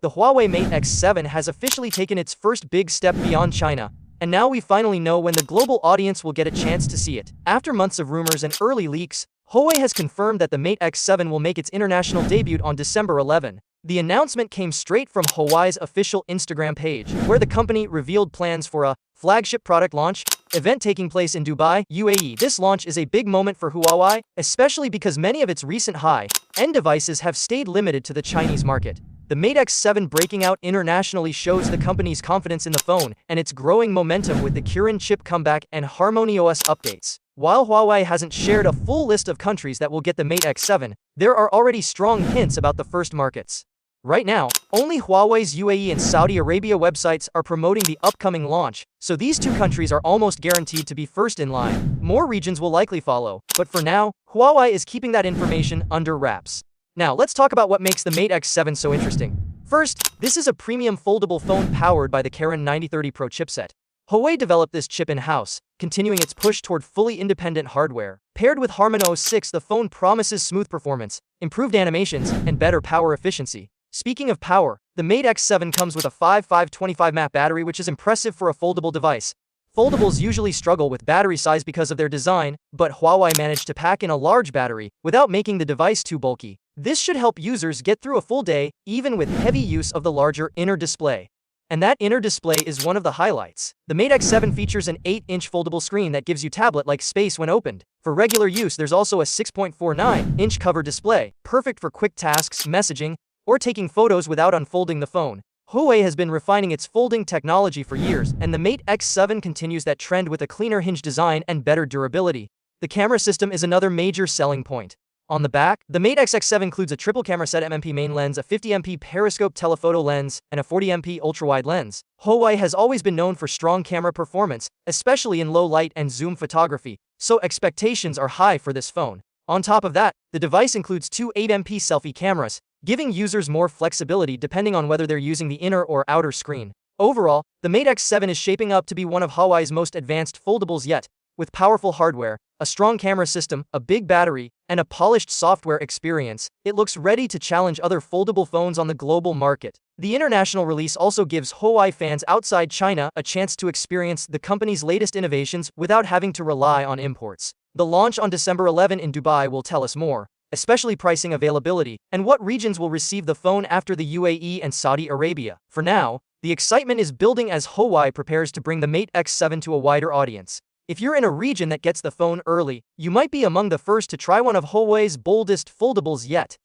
the Huawei Mate X7 has officially taken its first big step beyond China, and now we finally know when the global audience will get a chance to see it. After months of rumors and early leaks, Huawei has confirmed that the Mate X7 will make its international debut on December 11. The announcement came straight from Huawei's official Instagram page, where the company revealed plans for a flagship product launch event taking place in Dubai, UAE. This launch is a big moment for Huawei, especially because many of its recent high-end devices have stayed limited to the Chinese market. The Mate X7 breaking out internationally shows the company's confidence in the phone and its growing momentum with the Kirin chip comeback and HarmonyOS updates. While Huawei hasn't shared a full list of countries that will get the Mate X7, there are already strong hints about the first markets. Right now, only Huawei's UAE and Saudi Arabia websites are promoting the upcoming launch, so these two countries are almost guaranteed to be first in line. More regions will likely follow, but for now, Huawei is keeping that information under wraps. Now, let's talk about what makes the Mate X7 so interesting. First, this is a premium foldable phone powered by the Kirin 9030 Pro chipset. Huawei developed this chip in-house, continuing its push toward fully independent hardware. Paired with HarmonyOS 6, the phone promises smooth performance, improved animations, and better power efficiency. Speaking of power, the Mate X7 comes with a 5525 mAh battery, which is impressive for a foldable device. Foldables usually struggle with battery size because of their design, but Huawei managed to pack in a large battery without making the device too bulky. This should help users get through a full day, even with heavy use of the larger inner display. And that inner display is one of the highlights. The Mate X7 features an 8-inch foldable screen that gives you tablet-like space when opened. For regular use, there's also a 6.49-inch cover display, perfect for quick tasks, messaging, or taking photos without unfolding the phone. Huawei has been refining its folding technology for years, and the Mate X7 continues that trend with a cleaner hinge design and better durability. The camera system is another major selling point. On the back, the Mate X7 includes a triple camera set MP main lens, a 50MP periscope telephoto lens, and a 40MP ultrawide lens. Huawei has always been known for strong camera performance, especially in low light and zoom photography, so expectations are high for this phone. On top of that, the device includes two 8MP selfie cameras, giving users more flexibility depending on whether they're using the inner or outer screen. Overall, the Mate X7 is shaping up to be one of Huawei's most advanced foldables yet. With powerful hardware, a strong camera system, a big battery, and a polished software experience, it looks ready to challenge other foldable phones on the global market. The international release also gives Huawei fans outside China a chance to experience the company's latest innovations without having to rely on imports. The launch on December 11 in Dubai will tell us more, especially pricing, availability, and what regions will receive the phone after the UAE and Saudi Arabia. For now, the excitement is building as Huawei prepares to bring the Mate X7 to a wider audience. If you're in a region that gets the phone early, you might be among the first to try one of Huawei's boldest foldables yet.